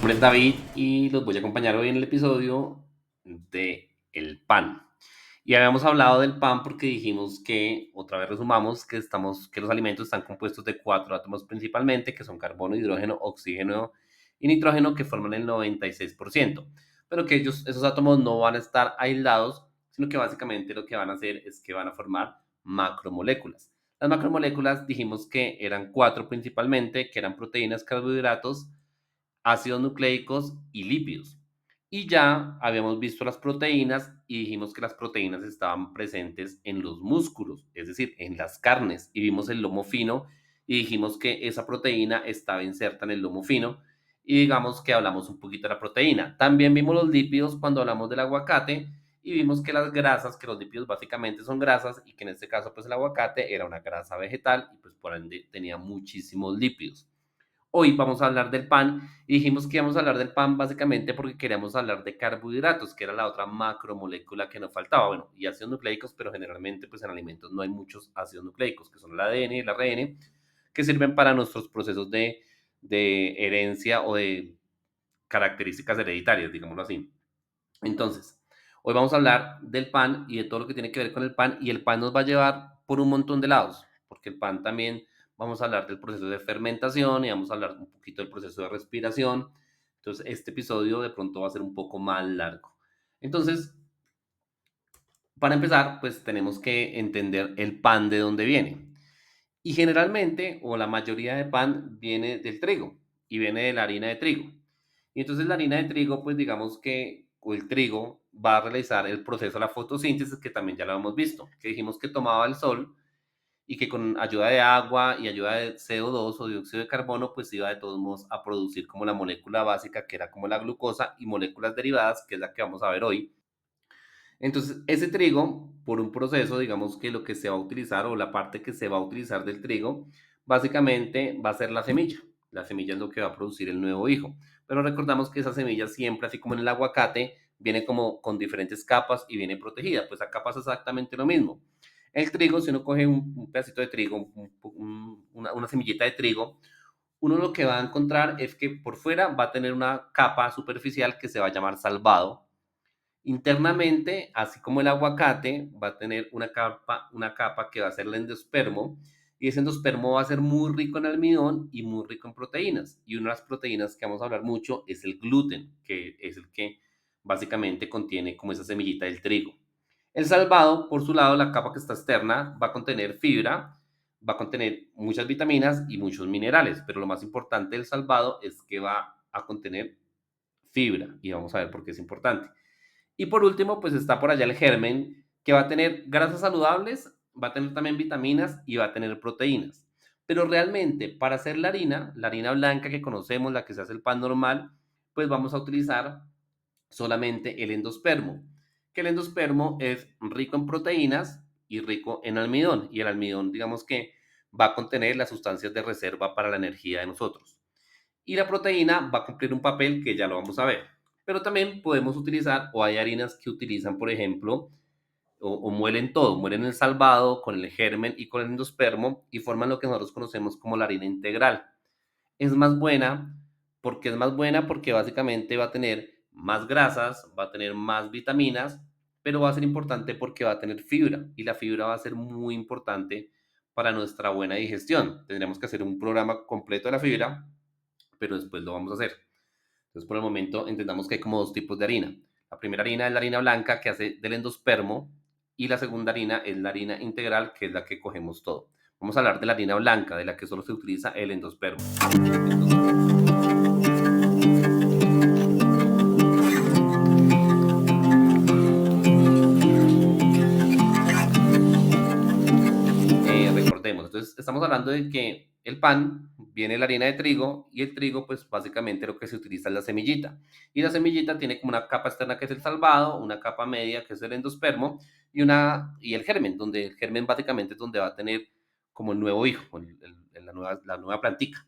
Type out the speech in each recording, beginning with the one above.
nombre es David y los voy a acompañar hoy en el episodio de el pan. Y habíamos hablado del pan porque dijimos que, otra vez resumamos, que los alimentos están compuestos de cuatro átomos principalmente, que son carbono, hidrógeno, oxígeno y nitrógeno, que forman el 96%. Pero que esos átomos no van a estar aislados, sino que básicamente lo que van a hacer es que van a formar macromoléculas. Las macromoléculas dijimos que eran cuatro principalmente, que eran proteínas, carbohidratos, ácidos nucleicos y lípidos. Y ya habíamos visto las proteínas y dijimos que las proteínas estaban presentes en los músculos, es decir, en las carnes. Y vimos el lomo fino y dijimos que esa proteína estaba inserta en el lomo fino. Y digamos que hablamos un poquito de la proteína. También vimos los lípidos cuando hablamos del aguacate y vimos que las grasas, que los lípidos básicamente son grasas y que en este caso pues el aguacate era una grasa vegetal y pues por ende tenía muchísimos lípidos. Hoy vamos a hablar del pan y dijimos que íbamos a hablar del pan básicamente porque queríamos hablar de carbohidratos, que era la otra macromolécula que nos faltaba. Bueno, y ácidos nucleicos, pero generalmente pues en alimentos no hay muchos ácidos nucleicos, que son el ADN y el ARN, que sirven para nuestros procesos de herencia o de características hereditarias, digámoslo así. Entonces, hoy vamos a hablar del pan y de todo lo que tiene que ver con el pan y el pan nos va a llevar por un montón de lados, porque el pan también vamos a hablar del proceso de fermentación y vamos a hablar un poquito del proceso de respiración. Entonces, este episodio de pronto va a ser un poco más largo. Entonces, para empezar, pues tenemos que entender el pan de dónde viene. Y generalmente, o la mayoría de pan viene del trigo y viene de la harina de trigo. Y entonces la harina de trigo, pues digamos que o el trigo va a realizar el proceso de la fotosíntesis, que también ya lo hemos visto, que dijimos que tomaba el sol y que con ayuda de agua y ayuda de CO2 o dióxido de carbono, pues iba de todos modos a producir como la molécula básica, que era como la glucosa, y moléculas derivadas, que es la que vamos a ver hoy. Entonces, ese trigo, por un proceso, digamos que lo que se va a utilizar o la parte que se va a utilizar del trigo, básicamente va a ser la semilla. La semilla es lo que va a producir el nuevo hijo. Pero recordamos que esa semilla siempre, así como en el aguacate, viene como con diferentes capas y viene protegida. Pues acá pasa exactamente lo mismo. El trigo, si uno coge un pedacito de trigo, una semillita de trigo, uno lo que va a encontrar es que por fuera va a tener una capa superficial que se va a llamar salvado. Internamente, así como el aguacate, va a tener una capa que va a ser el endospermo, y ese endospermo va a ser muy rico en almidón y muy rico en proteínas. Y una de las proteínas que vamos a hablar mucho es el gluten, que es el que básicamente contiene como esa semillita del trigo. El salvado, por su lado, la capa que está externa, va a contener fibra, va a contener muchas vitaminas y muchos minerales, pero lo más importante del salvado es que va a contener fibra, y vamos a ver por qué es importante. Y por último, pues está por allá el germen, que va a tener grasas saludables, va a tener también vitaminas y va a tener proteínas. Pero realmente, para hacer la harina blanca que conocemos, la que se hace el pan normal, pues vamos a utilizar solamente el endospermo, que el endospermo es rico en proteínas y rico en almidón, y el almidón, digamos que va a contener las sustancias de reserva para la energía de nosotros. Y la proteína va a cumplir un papel que ya lo vamos a ver. Pero también podemos utilizar, o hay harinas que utilizan, por ejemplo, o muelen todo, muelen el salvado con el germen y con el endospermo y forman lo que nosotros conocemos como la harina integral. Es más buena porque es más buena porque básicamente va a tener más grasas, va a tener más vitaminas, pero va a ser importante porque va a tener fibra y la fibra va a ser muy importante para nuestra buena digestión. Tendremos que hacer un programa completo de la fibra, pero después lo vamos a hacer. Entonces, por el momento, entendamos que hay como dos tipos de harina. La primera harina es la harina blanca que hace del endospermo y la segunda harina es la harina integral, que es la que cogemos todo. Vamos a hablar de la harina blanca, de la que solo se utiliza el endospermo. Entonces, recordemos, entonces estamos hablando de que el pan viene de la harina de trigo y el trigo pues básicamente lo que se utiliza es la semillita. Y la semillita tiene como una capa externa que es el salvado, una capa media que es el endospermo y el germen, donde el germen básicamente es donde va a tener como el nuevo hijo, la nueva plantica.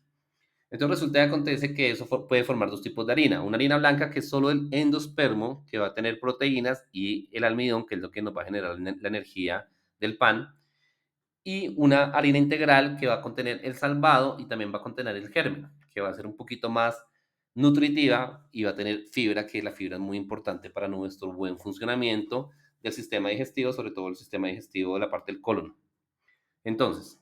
Entonces resulta que acontece que eso puede formar dos tipos de harina. Una harina blanca que es solo el endospermo, que va a tener proteínas, y el almidón, que es lo que nos va a generar la energía del pan, y una harina integral que va a contener el salvado y también va a contener el germen, que va a ser un poquito más nutritiva y va a tener fibra, que la fibra es muy importante para nuestro buen funcionamiento del sistema digestivo, sobre todo el sistema digestivo de la parte del colon. Entonces,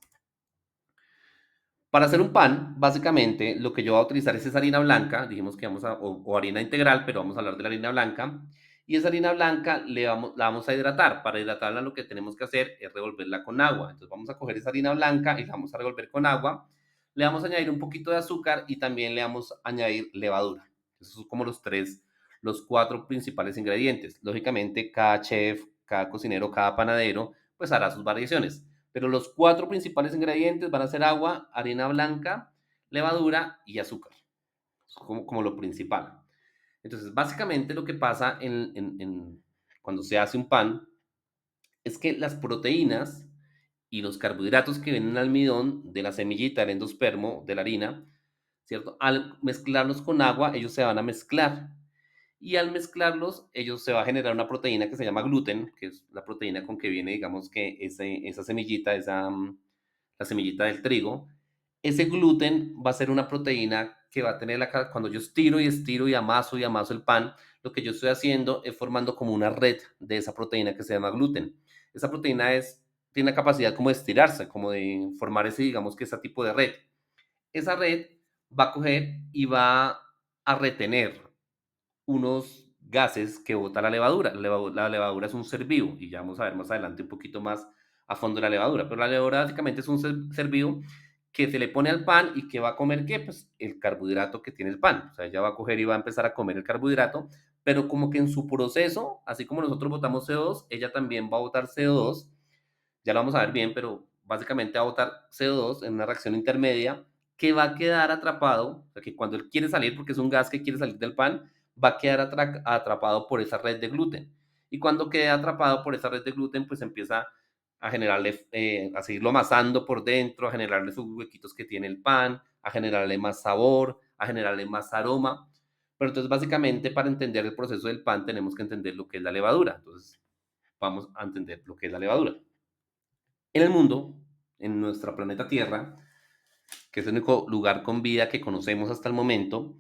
para hacer un pan, básicamente lo que yo voy a utilizar es esa harina blanca, dijimos que vamos a, o harina integral, pero vamos a hablar de la harina blanca. Y esa harina blanca la vamos a hidratar. Para hidratarla lo que tenemos que hacer es revolverla con agua. Entonces vamos a coger esa harina blanca y la vamos a revolver con agua. Le vamos a añadir un poquito de azúcar y también le vamos a añadir levadura. Esos son como los cuatro principales ingredientes. Lógicamente, cada chef, cada cocinero, cada panadero, pues hará sus variaciones. Pero los cuatro principales ingredientes van a ser agua, harina blanca, levadura y azúcar. Es como lo principal. Entonces, básicamente lo que pasa cuando se hace un pan es que las proteínas y los carbohidratos que vienen en el almidón de la semillita, del endospermo, de la harina, ¿cierto? Al mezclarlos con agua, ellos se van a mezclar. Y al mezclarlos, ellos se va a generar una proteína que se llama gluten, que es la proteína con que viene, digamos, que esa semillita, la semillita del trigo. Ese gluten va a ser una proteína que va a tener cuando yo estiro y amaso el pan, lo que yo estoy haciendo es formando como una red de esa proteína que se llama gluten. Esa proteína tiene la capacidad como de estirarse, como de formar ese, digamos, que ese tipo de red. Esa red va a coger y va a retener unos gases que bota la levadura. La levadura es un ser vivo y ya vamos a ver más adelante un poquito más a fondo la levadura. Pero la levadura básicamente es un ser vivo que se le pone al pan y que va a comer, ¿qué? Pues el carbohidrato que tiene el pan. O sea, ella va a coger y va a empezar a comer el carbohidrato, pero como que en su proceso, así como nosotros botamos CO2, ella también va a botar CO2. Ya lo vamos a ver bien, pero básicamente va a botar CO2 en una reacción intermedia que va a quedar atrapado, o sea, que cuando él quiere salir, porque es un gas que quiere salir del pan, va a quedar atrapado por esa red de gluten. Y cuando quede atrapado por esa red de gluten, pues empieza a generarle, a seguirlo amasando por dentro, a generarle sus huequitos que tiene el pan, a generarle más sabor, a generarle más aroma. Pero entonces, básicamente, para entender el proceso del pan, tenemos que entender lo que es la levadura. Entonces, vamos a entender lo que es la levadura. En el mundo, en nuestro planeta Tierra, que es el único lugar con vida que conocemos hasta el momento,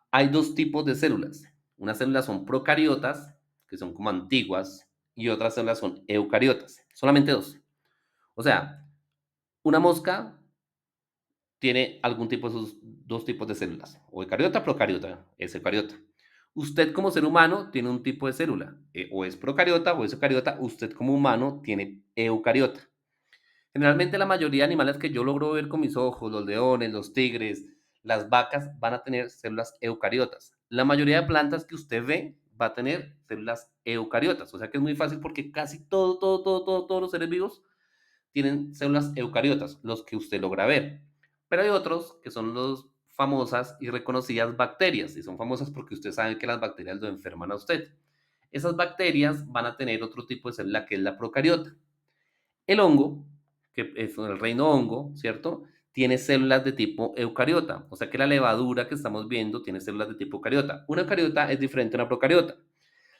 hay dos tipos de células. Unas células son procariotas, que son como antiguas, y otras células son eucariotas. Solamente dos. O sea, una mosca tiene algún tipo de esos dos tipos de células. O eucariota, procariota, es eucariota. Usted como ser humano tiene un tipo de célula. O es procariota o es eucariota. Usted como humano tiene eucariota. Generalmente la mayoría de animales que yo logro ver con mis ojos, los leones, los tigres, las vacas, van a tener células eucariotas. La mayoría de plantas que usted ve va a tener células eucariotas. O sea que es muy fácil porque casi todos los seres vivos tienen células eucariotas, los que usted logra ver. Pero hay otros que son los famosas y reconocidas bacterias, y son famosas porque usted sabe que las bacterias lo enferman a usted. Esas bacterias van a tener otro tipo de célula que es la procariota. El hongo, que es el reino hongo, ¿cierto? Tiene células de tipo eucariota, o sea que la levadura que estamos viendo tiene células de tipo eucariota. Una eucariota es diferente a una procariota.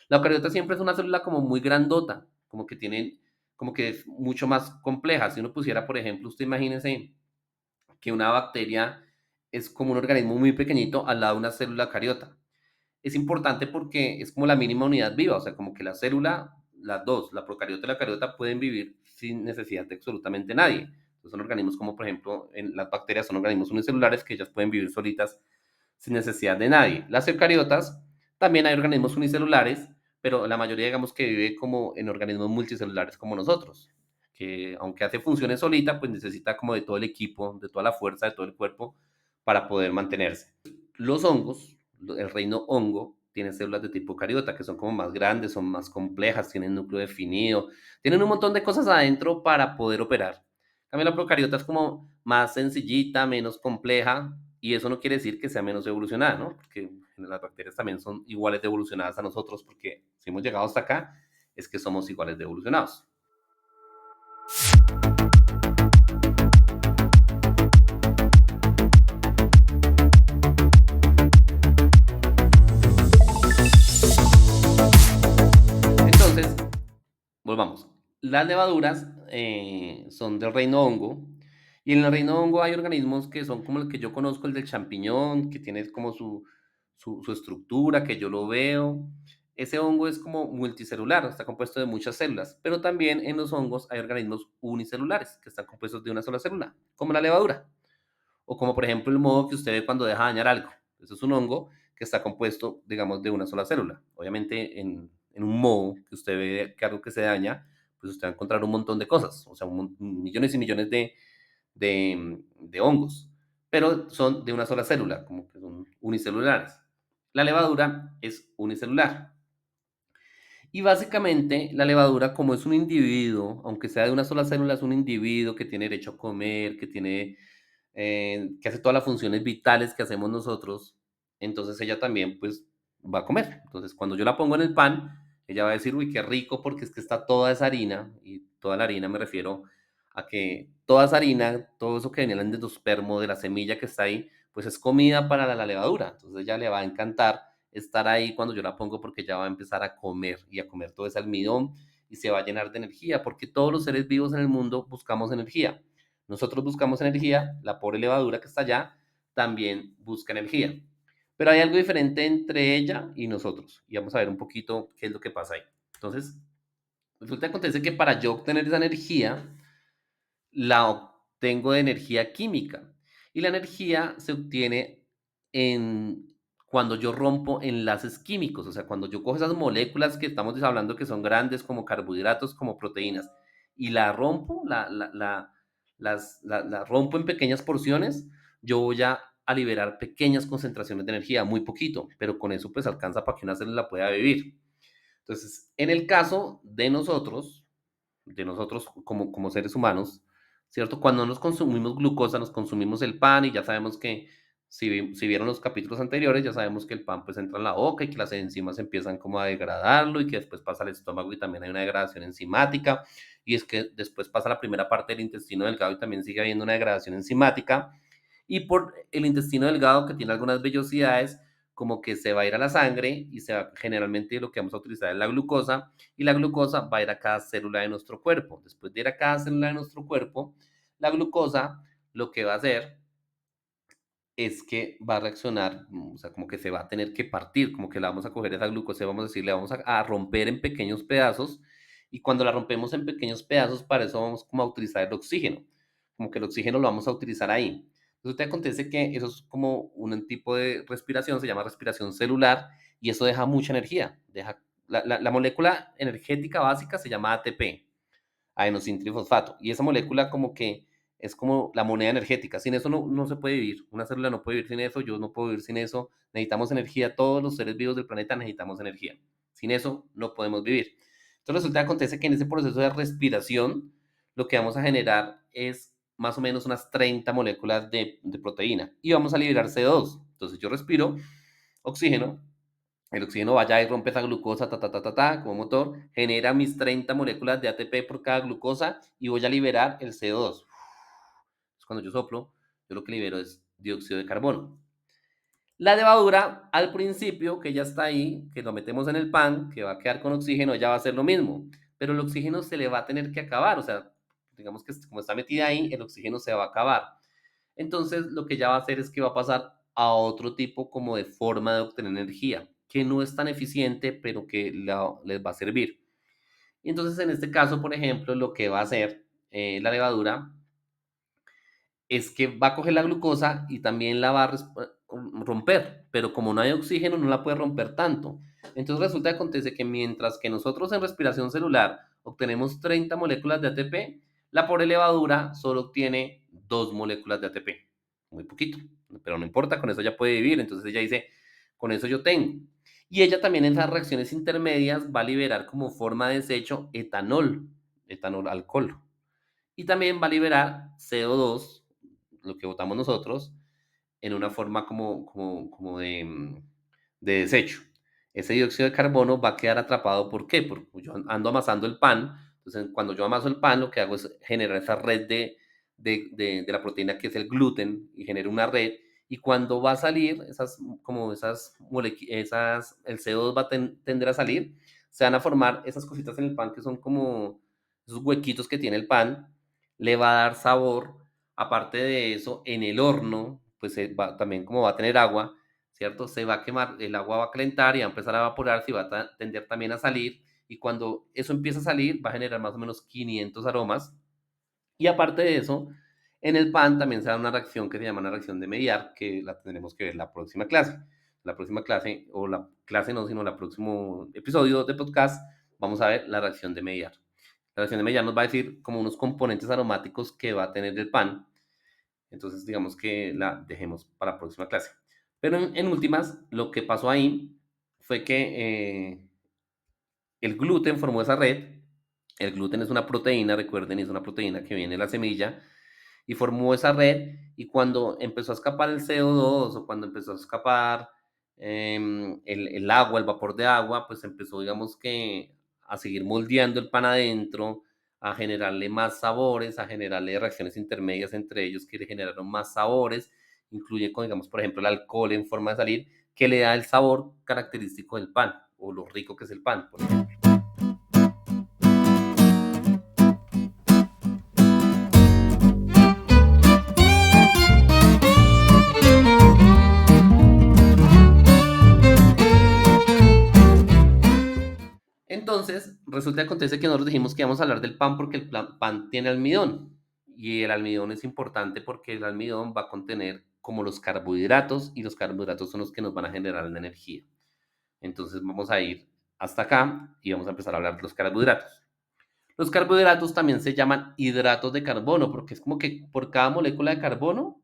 La eucariota siempre es una célula como muy grandota, como que es mucho más compleja. Si uno pusiera, por ejemplo, usted imagínese que una bacteria es como un organismo muy pequeñito al lado de una célula eucariota. Es importante porque es como la mínima unidad viva, o sea, como que la célula, las dos, la procariota y la eucariota, pueden vivir sin necesidad de absolutamente nadie. Entonces, son organismos como, por ejemplo, en las bacterias son organismos unicelulares que ellas pueden vivir solitas sin necesidad de nadie. Las eucariotas, también hay organismos unicelulares, pero la mayoría, digamos, que vive como en organismos multicelulares como nosotros, que aunque hace funciones solita, pues necesita como de todo el equipo, de toda la fuerza, de todo el cuerpo para poder mantenerse. Los hongos, el reino hongo, tiene células de tipo cariota, que son como más grandes, son más complejas, tienen núcleo definido, tienen un montón de cosas adentro para poder operar. También la procariota es como más sencillita, menos compleja, y eso no quiere decir que sea menos evolucionada, ¿no? Porque las bacterias también son iguales de evolucionadas a nosotros, porque si hemos llegado hasta acá, es que somos iguales de evolucionados. Entonces, volvamos. Las levaduras son del reino hongo. Y en el reino hongo hay organismos que son como el que yo conozco, el del champiñón, que tiene como su estructura, que yo lo veo. Ese hongo es como multicelular, está compuesto de muchas células, pero también en los hongos hay organismos unicelulares que están compuestos de una sola célula, como la levadura, o como por ejemplo el moho que usted ve cuando deja dañar algo. Eso es un hongo que está compuesto, digamos, de una sola célula. Obviamente en un moho que usted ve que algo que se daña, pues usted va a encontrar un montón de cosas, o sea, millones y millones de hongos, pero son de una sola célula, como que son unicelulares. La levadura es unicelular. Y básicamente la levadura, como es un individuo, aunque sea de una sola célula, es un individuo que tiene derecho a comer, que hace todas las funciones vitales que hacemos nosotros, entonces ella también pues va a comer. Entonces cuando yo la pongo en el pan, ella va a decir, uy, qué rico, porque es que está toda esa harina, y toda la harina me refiero a que toda esa harina, todo eso que viene del endospermo, de la semilla que está ahí, pues es comida para la levadura. Entonces ella le va a encantar estar ahí cuando yo la pongo porque ya va a empezar a comer y a comer todo ese almidón y se va a llenar de energía, porque todos los seres vivos en el mundo buscamos energía. Nosotros buscamos energía, la pobre levadura que está allá también busca energía. Pero hay algo diferente entre ella y nosotros. Y vamos a ver un poquito qué es lo que pasa ahí. Entonces, resulta que acontece que para yo obtener esa energía, la obtengo de energía química. Y la energía se obtiene cuando yo rompo enlaces químicos, o sea, cuando yo cojo esas moléculas que estamos hablando que son grandes como carbohidratos, como proteínas, y la rompo, la rompo en pequeñas porciones, yo voy a liberar pequeñas concentraciones de energía, muy poquito, pero con eso pues alcanza para que una célula pueda vivir. Entonces, en el caso de nosotros como seres humanos, ¿cierto? Cuando nos consumimos glucosa, nos consumimos el pan y ya sabemos que, si vieron los capítulos anteriores, ya sabemos que el pan pues entra en la boca y que las enzimas empiezan como a degradarlo y que después pasa al estómago y también hay una degradación enzimática y es que después pasa la primera parte del intestino delgado y también sigue habiendo una degradación enzimática y por el intestino delgado que tiene algunas vellosidades como que se va a ir a la sangre y generalmente lo que vamos a utilizar es la glucosa y la glucosa va a ir a cada célula de nuestro cuerpo. Después de ir a cada célula de nuestro cuerpo, la glucosa lo que va a hacer es que va a reaccionar, o sea, como que se va a tener que partir, como que la vamos a coger esa glucosa y vamos a decir, le vamos a romper en pequeños pedazos y cuando la rompemos en pequeños pedazos, para eso vamos como a utilizar el oxígeno, como que el oxígeno lo vamos a utilizar ahí. Entonces te acontece que eso es como un tipo de respiración, se llama respiración celular y eso deja mucha energía, la molécula energética básica se llama ATP, adenosintrifosfato. Y esa molécula como que es como la moneda energética. Sin eso no se puede vivir. Una célula no puede vivir sin eso, yo no puedo vivir sin eso. Necesitamos energía, todos los seres vivos del planeta necesitamos energía. Sin eso no podemos vivir. Entonces resulta que acontece que en ese proceso de respiración lo que vamos a generar es más o menos unas 30 moléculas de proteína y vamos a liberar CO2. Entonces yo respiro oxígeno, el oxígeno vaya y rompe esa glucosa, como motor, genera mis 30 moléculas de ATP por cada glucosa y voy a liberar el CO2. Entonces, cuando yo soplo, yo lo que libero es dióxido de carbono. La levadura, al principio, que ya está ahí, que lo metemos en el pan, que va a quedar con oxígeno, ya va a hacer lo mismo. Pero el oxígeno se le va a tener que acabar, o sea, digamos que como está metida ahí, el oxígeno se va a acabar. Entonces, lo que ya va a hacer es que va a pasar a otro tipo como de forma de obtener energía, que no es tan eficiente, pero que les va a servir. Y entonces, en este caso, por ejemplo, lo que va a hacer la levadura es que va a coger la glucosa y también la va a romper, pero como no hay oxígeno, no la puede romper tanto. Entonces resulta que acontece que mientras que nosotros en respiración celular obtenemos 30 moléculas de ATP, la pobre levadura solo obtiene 2 moléculas de ATP. Muy poquito, pero no importa, con eso ya puede vivir. Entonces ella dice, con eso yo tengo. Y ella también en esas reacciones intermedias va a liberar como forma de desecho etanol alcohol. Y también va a liberar CO2, lo que botamos nosotros, en una forma como de desecho. Ese dióxido de carbono va a quedar atrapado. ¿Por qué? Porque yo ando amasando el pan. Entonces, cuando yo amaso el pan, lo que hago es generar esa red de la proteína que es el gluten y genero una red. Y cuando va a salir, el CO2 va a tender a salir, se van a formar esas cositas en el pan que son como esos huequitos que tiene el pan, le va a dar sabor. Aparte de eso, en el horno, pues también como va a tener agua, ¿cierto? Se va a quemar, el agua va a calentar y va a empezar a evaporarse y va a tender también a salir. Y cuando eso empieza a salir, va a generar más o menos 500 aromas. Y aparte de eso, en el pan también se da una reacción que se llama una reacción de Maillard, que la tendremos que ver la próxima clase. La próxima clase, o la clase no, sino el próximo episodio de podcast, vamos a ver la reacción de Maillard. La reacción de Maillard nos va a decir como unos componentes aromáticos que va a tener el pan. Entonces, digamos que la dejemos para la próxima clase. Pero en últimas, lo que pasó ahí fue que el gluten formó esa red. El gluten es una proteína, recuerden, es una proteína que viene de la semilla y formó esa red. Y cuando empezó a escapar el CO2 o cuando empezó a escapar el agua, el vapor de agua, pues empezó, digamos que, a seguir moldeando el pan adentro, a generarle más sabores, a generarle reacciones intermedias entre ellos que le generaron más sabores. Incluye, con, digamos, por ejemplo, el alcohol en forma de salir, que le da el sabor característico del pan o lo rico que es el pan, por ejemplo. Entonces, resulta que acontece que nosotros dijimos que íbamos a hablar del pan porque el pan tiene almidón. Y el almidón es importante porque el almidón va a contener como los carbohidratos y los carbohidratos son los que nos van a generar la energía. Entonces vamos a ir hasta acá y vamos a empezar a hablar de los carbohidratos. Los carbohidratos también se llaman hidratos de carbono porque es como que por cada molécula de carbono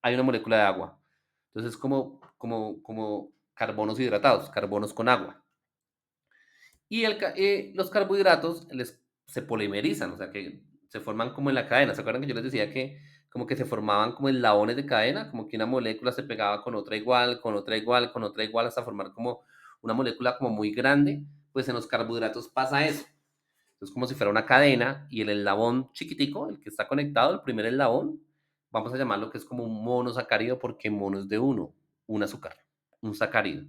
hay una molécula de agua. Entonces es como carbonos hidratados, carbonos con agua. Y los carbohidratos se polimerizan, o sea que se forman como en la cadena. ¿Se acuerdan que yo les decía que como que se formaban como eslabones de cadena? Como que una molécula se pegaba con otra igual, con otra igual, con otra igual, hasta formar como una molécula como muy grande. Pues en los carbohidratos pasa eso. Es como si fuera una cadena y el eslabón chiquitico, el que está conectado, el primer eslabón, vamos a llamarlo que es como un monosacárido porque mono es de uno, un azúcar, un sacárido.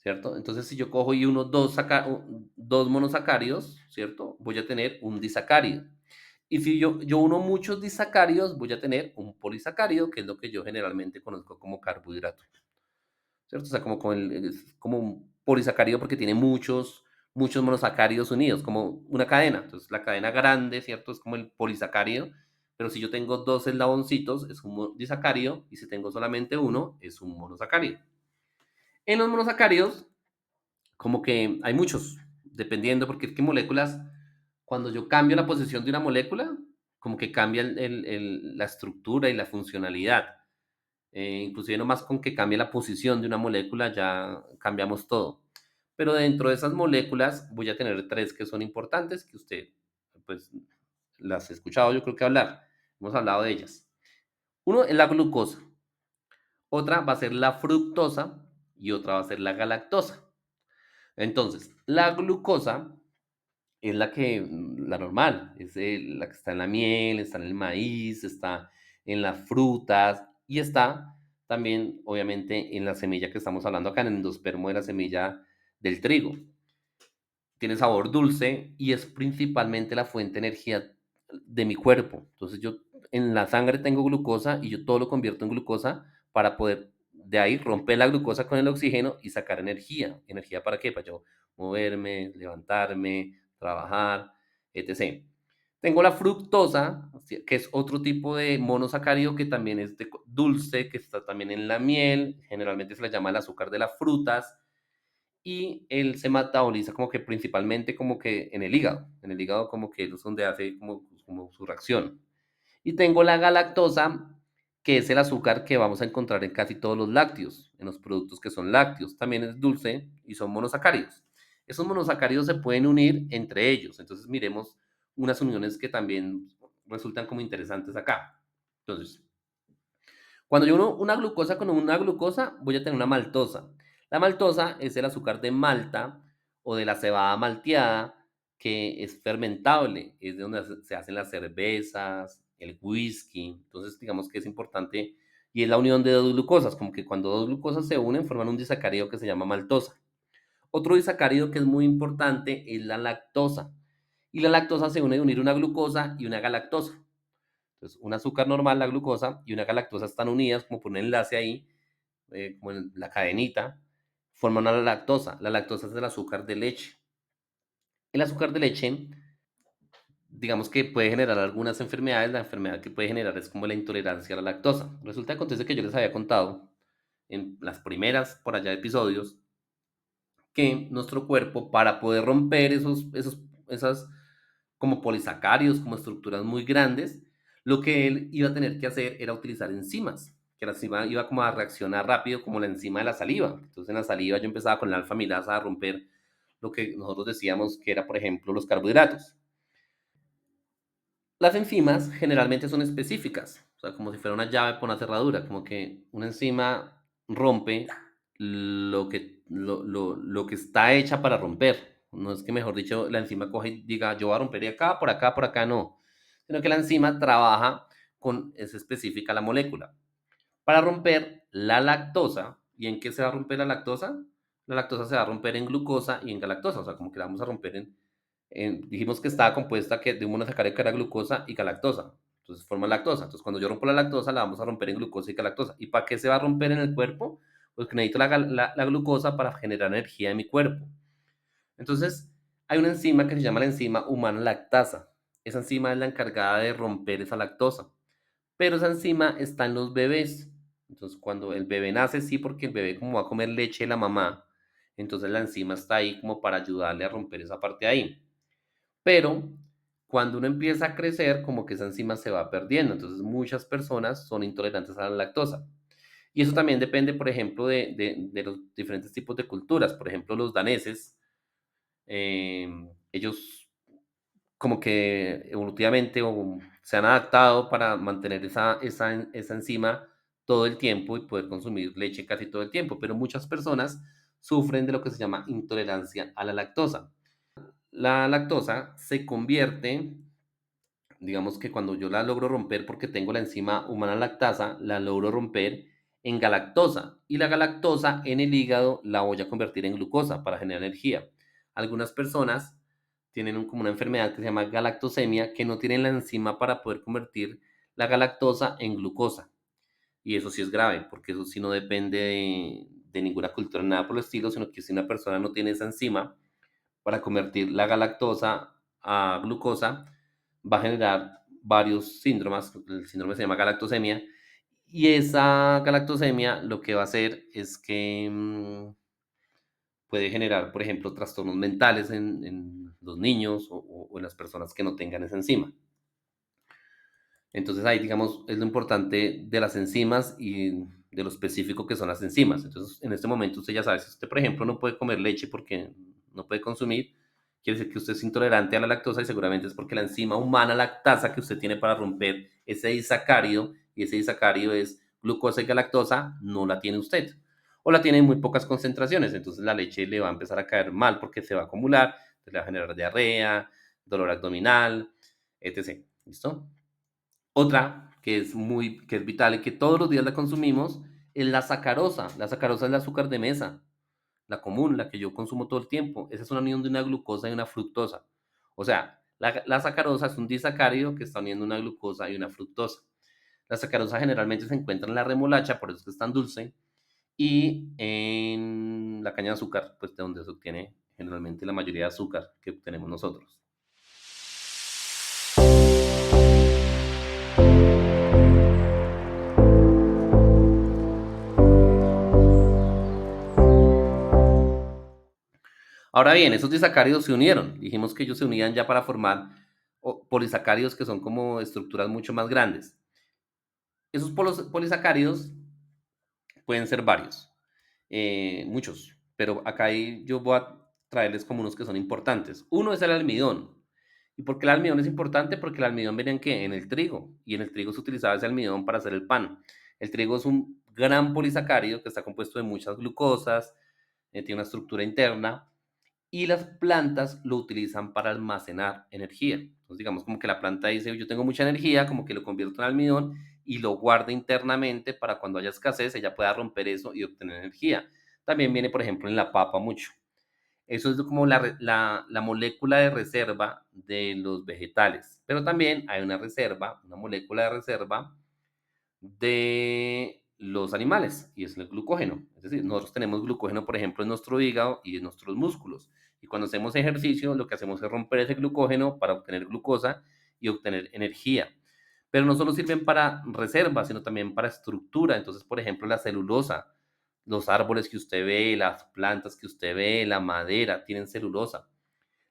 ¿Cierto? Entonces, si yo cojo y uno dos monosacáridos, ¿cierto? Voy a tener un disacárido. Y si yo uno muchos disacáridos, voy a tener un polisacárido, que es lo que yo generalmente conozco como carbohidrato, ¿cierto? O sea, es como un polisacárido porque tiene muchos monosacáridos unidos, como una cadena. Entonces, la cadena grande, ¿cierto? Es como el polisacárido, pero si yo tengo dos eslaboncitos, es un disacárido, y si tengo solamente uno, es un monosacárido. En los monosacáridos como que hay muchos, dependiendo, porque es que moléculas, cuando yo cambio la posición de una molécula, como que cambia la estructura y la funcionalidad. Inclusive nomás con que cambie la posición de una molécula ya cambiamos todo. Pero dentro de esas moléculas voy a tener tres que son importantes, que usted pues las ha escuchado yo creo que hablar. Hemos hablado de ellas. Uno es la glucosa, otra va a ser la fructosa y otra va a ser la galactosa. Entonces, la glucosa es la normal, es la que está en la miel, está en el maíz, está en las frutas y está también, obviamente, en la semilla que estamos hablando acá, en el endospermo de la semilla del trigo. Tiene sabor dulce y es principalmente la fuente de energía de mi cuerpo. Entonces yo en la sangre tengo glucosa y yo todo lo convierto en glucosa para poder de ahí romper la glucosa con el oxígeno y sacar energía. ¿Energía para qué? Para yo moverme, levantarme, trabajar, etc. Tengo la fructosa, que es otro tipo de monosacárido que también es dulce, que está también en la miel, generalmente se le llama el azúcar de las frutas, y él se metaboliza como que principalmente como que en el hígado como que es donde hace como su reacción. Y tengo la galactosa, que es el azúcar que vamos a encontrar en casi todos los lácteos, en los productos que son lácteos. También es dulce y son monosacáridos. Esos monosacáridos se pueden unir entre ellos. Entonces miremos unas uniones que también resultan como interesantes acá. Entonces, cuando yo uno una glucosa con una glucosa, voy a tener una maltosa. La maltosa es el azúcar de malta o de la cebada malteada que es fermentable, es de donde se hacen las cervezas, el whisky. Entonces, digamos que es importante y es la unión de dos glucosas, como que cuando dos glucosas se unen forman un disacárido que se llama maltosa. Otro disacárido que es muy importante es la lactosa. Y la lactosa se une de unir una glucosa y una galactosa. Entonces, un azúcar normal, la glucosa, y una galactosa están unidas como por un enlace ahí, como en la cadenita, forman una lactosa. La lactosa es el azúcar de leche. El azúcar de leche, digamos que puede generar algunas enfermedades. La enfermedad que puede generar es como la intolerancia a la lactosa. Resulta que acontece que yo les había contado en las primeras, por allá, episodios, que nuestro cuerpo, para poder romper esas como polisacáridos, como estructuras muy grandes, lo que él iba a tener que hacer era utilizar enzimas, que la enzima iba como a reaccionar rápido como la enzima de la saliva. Entonces en la saliva yo empezaba con la alfa amilasa a romper lo que nosotros decíamos que era, por ejemplo, los carbohidratos. Las enzimas generalmente son específicas, o sea, como si fuera una llave por una cerradura, como que una enzima rompe lo que está hecha para romper. No es que, mejor dicho, la enzima coge y diga, yo voy a romper de acá, por acá, no. Sino que la enzima trabaja es específica la molécula. Para romper la lactosa, ¿y en qué se va a romper la lactosa? La lactosa se va a romper en glucosa y en galactosa, o sea, como que la vamos a romper dijimos que estaba compuesta de un monosacárido que era glucosa y galactosa. Entonces forma lactosa. Entonces cuando yo rompo la lactosa, la vamos a romper en glucosa y galactosa. ¿Y para qué se va a romper en el cuerpo? Pues que necesito la glucosa para generar energía en mi cuerpo. Entonces hay una enzima que se llama la enzima humana lactasa. Esa enzima es la encargada de romper esa lactosa. Pero esa enzima está en los bebés. Entonces cuando el bebé nace, sí, porque el bebé como va a comer leche de la mamá, entonces la enzima está ahí como para ayudarle a romper esa parte de ahí. Pero cuando uno empieza a crecer, como que esa enzima se va perdiendo. Entonces muchas personas son intolerantes a la lactosa. Y eso también depende, por ejemplo, de los diferentes tipos de culturas. Por ejemplo, los daneses, ellos como que evolutivamente se han adaptado para mantener esa enzima todo el tiempo y poder consumir leche casi todo el tiempo. Pero muchas personas sufren de lo que se llama intolerancia a la lactosa. La lactosa se convierte, digamos que cuando yo la logro romper porque tengo la enzima humana lactasa, la logro romper en galactosa y la galactosa en el hígado la voy a convertir en glucosa para generar energía. Algunas personas tienen como una enfermedad que se llama galactosemia que no tienen la enzima para poder convertir la galactosa en glucosa. Y eso sí es grave, porque eso sí no depende de ninguna cultura, nada por el estilo, sino que si una persona no tiene esa enzima, para convertir la galactosa a glucosa, va a generar varios síndromes. El síndrome se llama galactosemia. Y esa galactosemia lo que va a hacer es que puede generar, por ejemplo, trastornos mentales en los niños o en las personas que no tengan esa enzima. Entonces ahí, digamos, es lo importante de las enzimas y de lo específico que son las enzimas. Entonces, en este momento usted ya sabe, si usted, por ejemplo, no puede comer leche porque no puede consumir, quiere decir que usted es intolerante a la lactosa y seguramente es porque la enzima humana lactasa que usted tiene para romper ese disacárido, y ese disacárido es glucosa y galactosa, no la tiene usted. O la tiene en muy pocas concentraciones, entonces la leche le va a empezar a caer mal porque se va a acumular, le va a generar diarrea, dolor abdominal, etc. ¿Listo? Otra que es vital y que todos los días la consumimos es la sacarosa. La sacarosa es el azúcar de mesa, la común, la que yo consumo todo el tiempo. Esa es una unión de una glucosa y una fructosa. O sea, la sacarosa es un disacárido que está uniendo una glucosa y una fructosa. La sacarosa generalmente se encuentra en la remolacha, por eso es que es tan dulce, y en la caña de azúcar, pues de donde se obtiene generalmente la mayoría de azúcar que obtenemos nosotros. Ahora bien, esos disacáridos se unieron. Dijimos que ellos se unían ya para formar polisacáridos que son como estructuras mucho más grandes. Esos polisacáridos pueden ser varios, muchos, pero yo voy a traerles como unos que son importantes. Uno es el almidón. ¿Y por qué el almidón es importante? Porque el almidón viene en qué? En el trigo. Y en el trigo se utilizaba ese almidón para hacer el pan. El trigo es un gran polisacárido que está compuesto de muchas glucosas, tiene una estructura interna y las plantas lo utilizan para almacenar energía. Entonces, digamos como que la planta dice, yo tengo mucha energía, como que lo convierto en almidón y lo guarda internamente para cuando haya escasez, ella pueda romper eso y obtener energía. También viene, por ejemplo, en la papa mucho. Eso es como la molécula de reserva de los vegetales. Pero también hay una reserva, una molécula de reserva de los animales, y es el glucógeno. Es decir, nosotros tenemos glucógeno, por ejemplo, en nuestro hígado y en nuestros músculos. Y cuando hacemos ejercicio, lo que hacemos es romper ese glucógeno para obtener glucosa y obtener energía. Pero no solo sirven para reserva, sino también para estructura. Entonces, por ejemplo, la celulosa, los árboles que usted ve, las plantas que usted ve, la madera, tienen celulosa.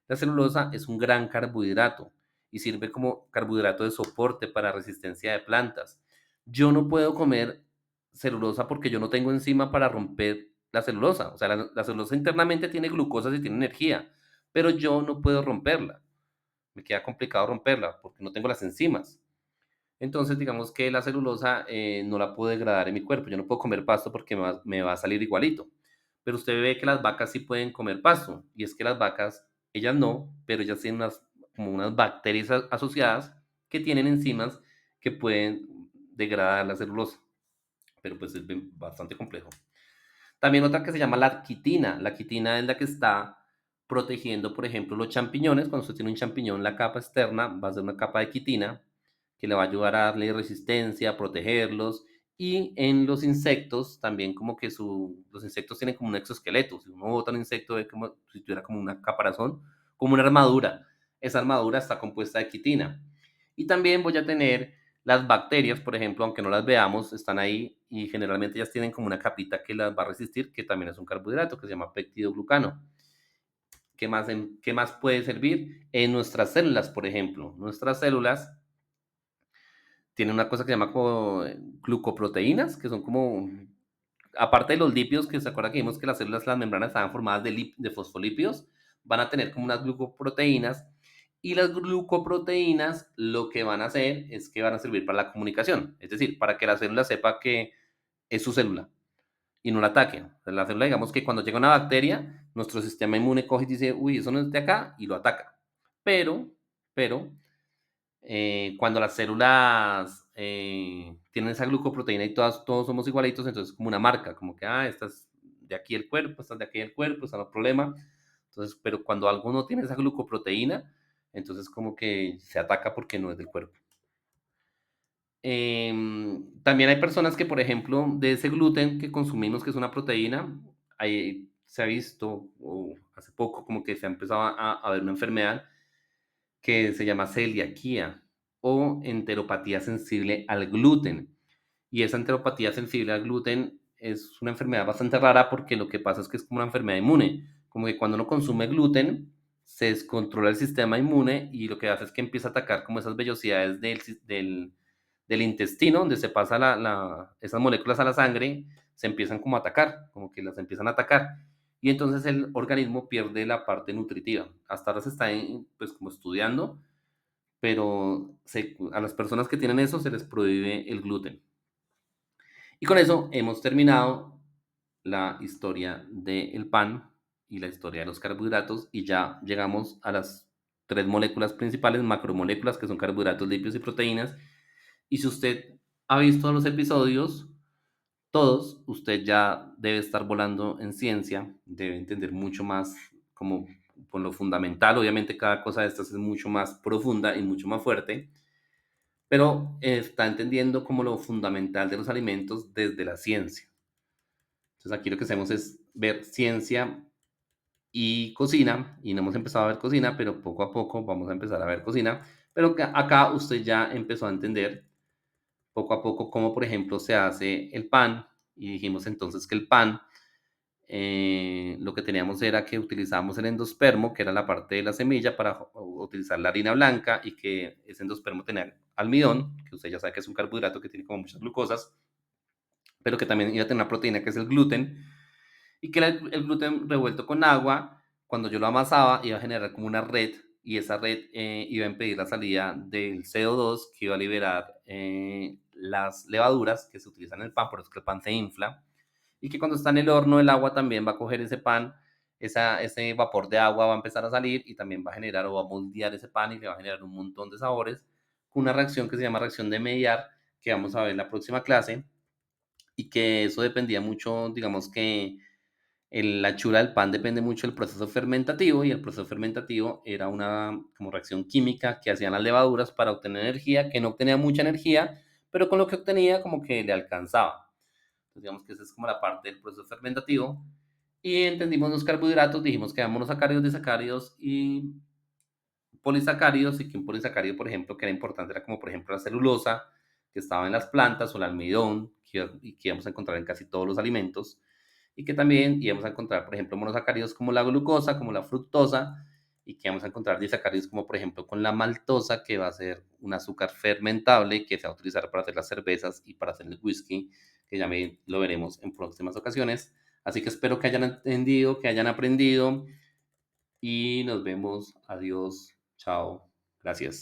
La celulosa es un gran carbohidrato y sirve como carbohidrato de soporte para resistencia de plantas. Yo no puedo comer celulosa porque yo no tengo enzima para romper la celulosa. O sea, la celulosa internamente tiene glucosa y tiene energía, pero yo no puedo romperla. Me queda complicado romperla porque no tengo las enzimas. Entonces, digamos que la celulosa no la puedo degradar en mi cuerpo. Yo no puedo comer pasto porque me va a salir igualito. Pero usted ve que las vacas sí pueden comer pasto. Y es que las vacas, ellas no, pero ellas tienen como unas bacterias asociadas que tienen enzimas que pueden degradar la celulosa. Pero pues es bastante complejo. También otra que se llama la quitina. La quitina es la que está protegiendo, por ejemplo, los champiñones. Cuando usted tiene un champiñón, la capa externa va a ser una capa de quitina que le va a ayudar a darle resistencia, a protegerlos. Y en los insectos, también como que los insectos tienen como un exoesqueleto. Si uno bota un insecto, es como si tuviera como una caparazón, como una armadura. Esa armadura está compuesta de quitina. Y también voy a tener las bacterias, por ejemplo, aunque no las veamos, están ahí y generalmente ellas tienen como una capita que las va a resistir, que también es un carbohidrato que se llama peptidoglucano. Qué más puede servir? En nuestras células, por ejemplo. Nuestras células tienen una cosa que se llama como glucoproteínas, que son como, aparte de los lípidos, que se acuerda que vimos que las células, las membranas estaban formadas de fosfolípidos, van a tener como unas glucoproteínas y las glucoproteínas lo que van a hacer es que van a servir para la comunicación, es decir, para que la célula sepa que es su célula y no la ataque. O sea, la célula, digamos que cuando llega una bacteria, nuestro sistema inmune coge y dice, uy, eso no es de acá, y lo ataca. Pero, cuando las células tienen esa glucoproteína y todos somos igualitos, entonces es como una marca, como que, esta es de aquí el cuerpo, esta es de aquí el cuerpo, esta no hay problema. Entonces, pero cuando algo no tiene esa glucoproteína, entonces como que se ataca porque no es del cuerpo. También hay personas que, por ejemplo, de ese gluten que consumimos, que es una proteína, se ha visto, o hace poco, como que se ha empezado a ver una enfermedad que se llama celiaquía o enteropatía sensible al gluten. Y esa enteropatía sensible al gluten es una enfermedad bastante rara porque lo que pasa es que es como una enfermedad inmune, como que cuando uno consume gluten se descontrola el sistema inmune y lo que hace es que empieza a atacar como esas vellosidades del intestino, donde se pasa esas moléculas a la sangre, se empiezan como a atacar, como que las empiezan a atacar. Y entonces el organismo pierde la parte nutritiva. Hasta ahora se está pues como estudiando, pero a las personas que tienen eso se les prohíbe el gluten. Y con eso hemos terminado la historia del pan y la historia de los carbohidratos y ya llegamos a las tres moléculas principales, macromoléculas, que son carbohidratos, lípidos y proteínas. Y si usted ha visto los episodios, todos, usted ya debe estar volando en ciencia, debe entender mucho más como por lo fundamental. Obviamente cada cosa de estas es mucho más profunda y mucho más fuerte, pero está entendiendo como lo fundamental de los alimentos desde la ciencia. Entonces aquí lo que hacemos es ver ciencia y cocina, y no hemos empezado a ver cocina, pero poco a poco vamos a empezar a ver cocina, pero que acá usted ya empezó a entender poco a poco cómo, por ejemplo, se hace el pan, y dijimos entonces que el pan, lo que teníamos era que utilizábamos el endospermo, que era la parte de la semilla, para utilizar la harina blanca, y que ese endospermo tenía almidón, que usted ya sabe que es un carbohidrato que tiene como muchas glucosas, pero que también iba a tener una proteína que es el gluten, y que era el gluten revuelto con agua. Cuando yo lo amasaba iba a generar como una red, y esa red iba a impedir la salida del CO2 que iba a liberar las levaduras que se utilizan en el pan, por eso es que el pan se infla, y que cuando está en el horno el agua también va a coger ese pan, ese vapor de agua va a empezar a salir y también va a generar o va a moldear ese pan y le va a generar un montón de sabores, con una reacción que se llama reacción de Maillard, que vamos a ver en la próxima clase, y que eso dependía mucho, digamos que la hechura del pan depende mucho del proceso fermentativo, y el proceso fermentativo era una como reacción química que hacían las levaduras para obtener energía, que no obtenía mucha energía, pero con lo que obtenía como que le alcanzaba. Entonces, digamos que esa es como la parte del proceso fermentativo. Y entendimos los carbohidratos, dijimos que eran monosacáridos, disacáridos y polisacáridos, y que un polisacárido, por ejemplo, que era importante, era como por ejemplo la celulosa, que estaba en las plantas, o el almidón, y que íbamos a encontrar en casi todos los alimentos, y que también íbamos a encontrar, por ejemplo, monosacáridos como la glucosa, como la fructosa, y que vamos a encontrar disacáridos como por ejemplo con la maltosa, que va a ser un azúcar fermentable que se va a utilizar para hacer las cervezas y para hacer el whisky, que ya lo veremos en próximas ocasiones. Así que espero que hayan entendido, que hayan aprendido y nos vemos. Adiós. Chao. Gracias.